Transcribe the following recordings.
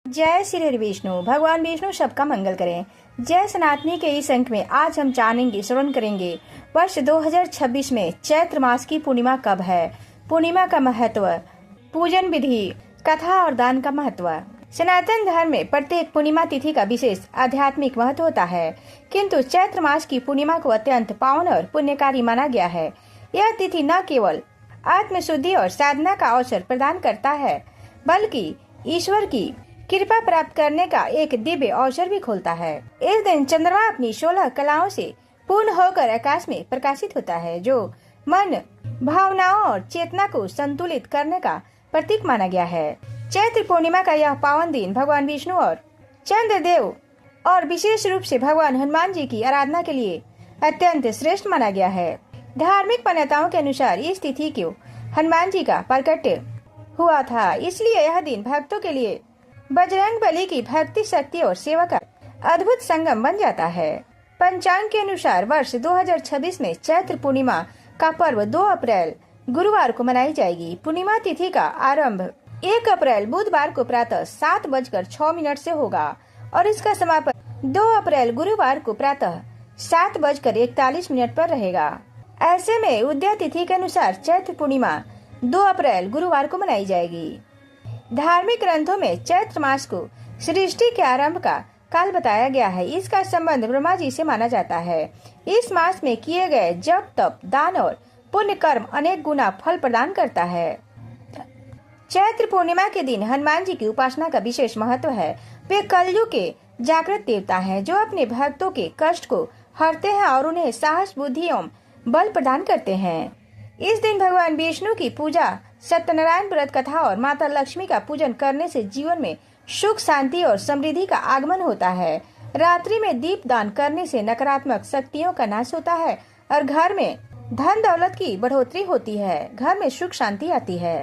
जय श्री विष्णु। भगवान विष्णु सबका मंगल करें। जय सनातनी के इस अंक में आज हम जानेंगे, श्रवण करेंगे वर्ष 2026 में चैत्र मास की पूर्णिमा कब है, पूर्णिमा का महत्व, पूजन विधि, कथा और दान का महत्व। सनातन धर्म में प्रत्येक पूर्णिमा तिथि का विशेष आध्यात्मिक महत्व होता है, किंतु चैत्र मास की पूर्णिमा को अत्यंत पावन और पुण्यकारी माना गया है। यह तिथि न केवल आत्मशुद्धि और साधना का अवसर प्रदान करता है, बल्कि ईश्वर की कृपा प्राप्त करने का एक दिव्य अवसर भी खोलता है। इस दिन चंद्रमा अपनी 16 कलाओं से पूर्ण होकर आकाश में प्रकाशित होता है, जो मन, भावनाओं और चेतना को संतुलित करने का प्रतीक माना गया है। चैत्र पूर्णिमा का यह पावन दिन भगवान विष्णु और चंद्रदेव और विशेष रूप से भगवान हनुमान जी की आराधना के लिए अत्यंत श्रेष्ठ माना गया है। धार्मिक मान्यताओं के अनुसार इस तिथि को हनुमान जी का प्रकट हुआ था, इसलिए यह दिन भक्तों के लिए बजरंग बली की भक्ति, शक्ति और सेवा का अद्भुत संगम बन जाता है। पंचांग के अनुसार वर्ष 2026 में चैत्र पूर्णिमा का पर्व 2 अप्रैल गुरुवार को मनाई जाएगी। पूर्णिमा तिथि का आरंभ 1 अप्रैल बुधवार को प्रातः 7:06 से होगा और इसका समापन 2 अप्रैल गुरुवार को प्रातः 7:41 पर रहेगा। ऐसे में उदया तिथि के अनुसार चैत्र पूर्णिमा 2 अप्रैल गुरुवार को मनाई जाएगी। धार्मिक ग्रंथों में चैत्र मास को सृष्टि के आरंभ का काल बताया गया है। इसका संबंध ब्रह्मा जी से माना जाता है। इस मास में किए गए जप, तप, दान और पुण्य कर्म अनेक गुना फल प्रदान करता है। चैत्र पूर्णिमा के दिन हनुमान जी की उपासना का विशेष महत्व है। वे कलयुग के जागृत देवता हैं, जो अपने भक्तों के कष्ट को हरते हैं और उन्हें साहस, बुद्धि एवं बल प्रदान करते हैं। इस दिन भगवान विष्णु की पूजा, सत्यनारायण व्रत कथा और माता लक्ष्मी का पूजन करने से जीवन में सुख, शांति और समृद्धि का आगमन होता है। रात्रि में दीप दान करने से नकारात्मक शक्तियों का नाश होता है और घर में धन दौलत की बढ़ोतरी होती है, घर में सुख शांति आती है।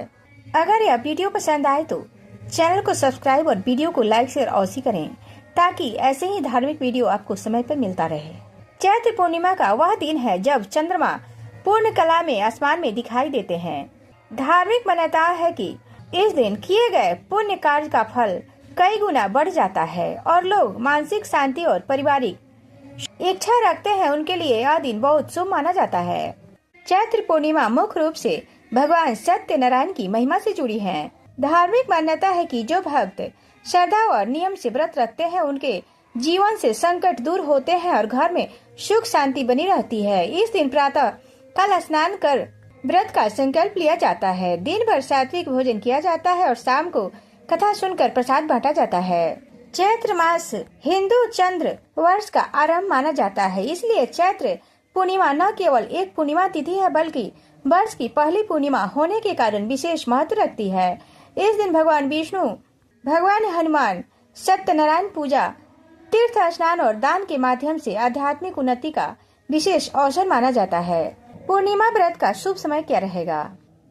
अगर यह वीडियो पसंद आए तो चैनल को सब्सक्राइब और वीडियो को लाइक शेयर अवश्य करें, ताकि ऐसे ही धार्मिक वीडियो आपको समय पर मिलता रहे। चैत्र पूर्णिमा का वह दिन है जब चंद्रमा पूर्ण कला में आसमान में दिखाई देते हैं। धार्मिक मान्यता है कि इस दिन किए गए पुण्य कार्य का फल कई गुना बढ़ जाता है और लोग मानसिक शांति और पारिवारिक इच्छा रखते हैं, उनके लिए यह दिन बहुत शुभ माना जाता है। चैत्र पूर्णिमा मुख्य रूप से भगवान सत्यनारायण की महिमा से जुड़ी है। धार्मिक मान्यता है कि जो भक्त श्रद्धा और नियम से व्रत रखते हैं, उनके जीवन से संकट दूर होते हैं और घर में सुख शांति बनी रहती है। इस दिन प्रातः काल स्नान कर व्रत का संकल्प लिया जाता है। दिन भर सात्विक भोजन किया जाता है और शाम को कथा सुनकर प्रसाद बांटा जाता है। चैत्र मास हिंदू चंद्र वर्ष का आरंभ माना जाता है, इसलिए चैत्र पूर्णिमा न केवल एक पूर्णिमा तिथि है, बल्कि वर्ष की पहली पूर्णिमा होने के कारण विशेष महत्व रखती है। इस दिन भगवान विष्णु, भगवान हनुमान, सत्यनारायण पूजा, तीर्थ स्नान और दान के माध्यम से आध्यात्मिक उन्नति का विशेष अवसर माना जाता है। पूर्णिमा व्रत का शुभ समय क्या रहेगा?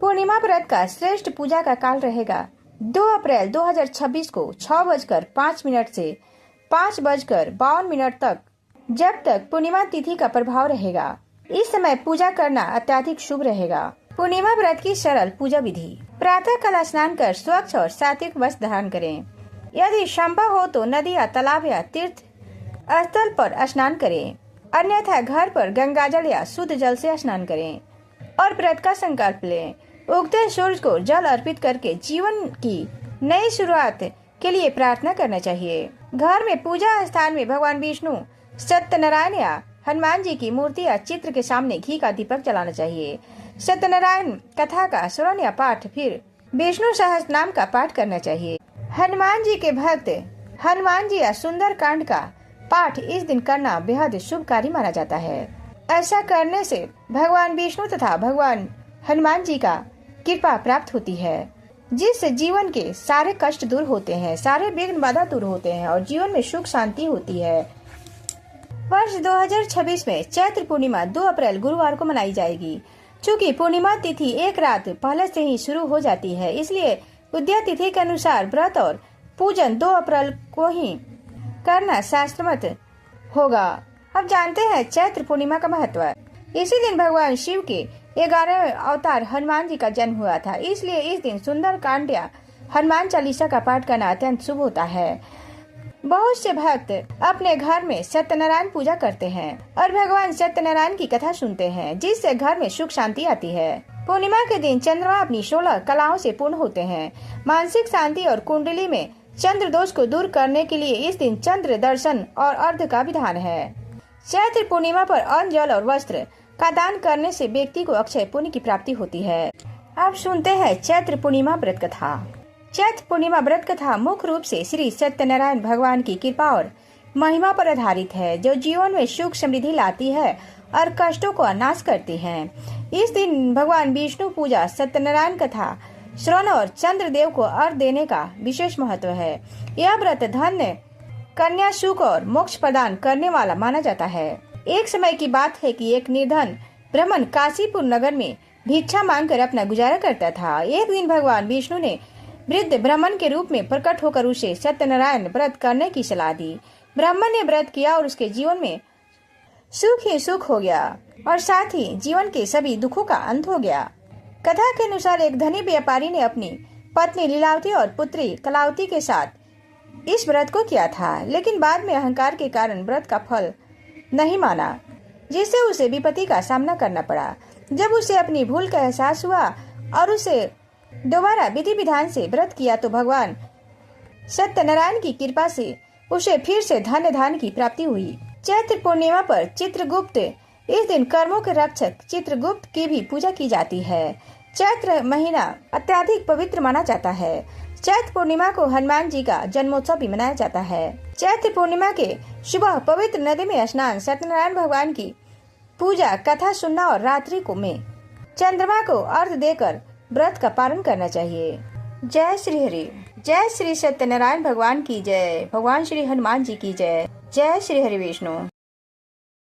पूर्णिमा व्रत का श्रेष्ठ पूजा का काल रहेगा 2 अप्रैल 2026 को 6:05 से 5:52 तक, जब तक पूर्णिमा तिथि का प्रभाव रहेगा। इस समय पूजा करना अत्यधिक शुभ रहेगा। पूर्णिमा व्रत की सरल पूजा विधि: प्रातः काल स्नान कर स्वच्छ और सात्विक वस्त्र धारण करें। यदि संभव हो तो नदी या तालाब या तीर्थ स्थल पर स्नान करें, अन्यथा घर पर गंगा जल या शुद्ध जल से स्नान करें और व्रत का संकल्प लें। उगते सूरज को जल अर्पित करके जीवन की नई शुरुआत के लिए प्रार्थना करना चाहिए। घर में पूजा स्थान में भगवान विष्णु, सत्यनारायण या हनुमान जी की मूर्ति या चित्र के सामने घी का दीपक जलाना चाहिए। सत्यनारायण कथा का श्रवण या पाठ, फिर विष्णु सहस्त्र नाम का पाठ करना चाहिए। हनुमान जी के भक्त हनुमान जी या सुंदर कांड का पाठ इस दिन करना बेहद शुभकारी माना जाता है। ऐसा करने से भगवान विष्णु तथा भगवान हनुमान जी का कृपा प्राप्त होती है, जिससे जीवन के सारे कष्ट दूर होते हैं, सारे विघ्न बाधा दूर होते हैं और जीवन में सुख शांति होती है। वर्ष 2026 में चैत्र पूर्णिमा 2 अप्रैल गुरुवार को मनाई जाएगी। चूँकि पूर्णिमा तिथि एक रात पहले से ही शुरू हो जाती है, इसलिए उदया तिथि के अनुसार व्रत और पूजन 2 अप्रैल को ही करना शास्त्रमत होगा। अब जानते हैं चैत्र पूर्णिमा का महत्व। इसी दिन भगवान शिव के 11वें अवतार हनुमान जी का जन्म हुआ था, इसलिए इस दिन सुंदर कांड या हनुमान चालीसा का पाठ करना अत्यंत शुभ होता है। बहुत से भक्त अपने घर में सत्यनारायण पूजा करते हैं और भगवान सत्यनारायण की कथा सुनते हैं, जिससे घर में सुख शांति आती है। पूर्णिमा के दिन चंद्रमा अपनी 16 कलाओं से पूर्ण होते हैं। मानसिक शांति और कुंडली में चंद्र दोष को दूर करने के लिए इस दिन चंद्र दर्शन और अर्घ का विधान है। चैत्र पूर्णिमा पर अन्न, जल और वस्त्र का दान करने से व्यक्ति को अक्षय पुण्य की प्राप्ति होती है। अब सुनते हैं चैत्र पूर्णिमा व्रत कथा। चैत्र पूर्णिमा व्रत कथा मुख्य रूप से श्री सत्यनारायण भगवान की कृपा और महिमा पर आधारित है, जो जीवन में सुख समृद्धि लाती है और कष्टों को नाश करती है। इस दिन भगवान विष्णु पूजा, सत्यनारायण कथा श्रवण और चंद्रदेव को अर्घ देने का विशेष महत्व है। यह व्रत धन्य, कन्या सुख और मोक्ष प्रदान करने वाला माना जाता है। एक समय की बात है कि एक निर्धन ब्राह्मण काशीपुर नगर में भिक्षा मांगकर अपना गुजारा करता था। एक दिन भगवान विष्णु ने वृद्ध ब्राह्मण के रूप में प्रकट होकर उसे सत्यनारायण व्रत करने की सलाह दी। ब्राह्मण ने व्रत किया और उसके जीवन में सुख ही सुख हो गया और साथ ही जीवन के सभी दुखों का अंत हो गया। कथा के अनुसार एक धनी व्यापारी ने अपनी पत्नी लीलावती और पुत्री कलावती के साथ इस व्रत को किया था, लेकिन बाद में अहंकार के कारण व्रत का फल नहीं माना, जिससे उसे विपत्ति का सामना करना पड़ा। जब उसे अपनी भूल का एहसास हुआ और उसे दोबारा विधि विधान से व्रत किया तो भगवान सत्यनारायण की कृपा से उसे फिर से धन्य धान की प्राप्ति हुई। चैत्र पूर्णिमा पर चित्रगुप्त, इस दिन कर्मों के रक्षक चित्रगुप्त की भी पूजा की जाती है। चैत्र महीना अत्यधिक पवित्र माना जाता है। चैत्र पूर्णिमा को हनुमान जी का जन्मोत्सव भी मनाया जाता है। चैत्र पूर्णिमा के सुबह पवित्र नदी में स्नान, सत्यनारायण भगवान की पूजा, कथा सुनना और रात्रि को में चंद्रमा को अर्घ देकर व्रत का पालन करना चाहिए। जय श्री हरि। जय श्री सत्यनारायण भगवान की जय। भगवान श्री हनुमान जी की जय। जय श्री हरि विष्णु।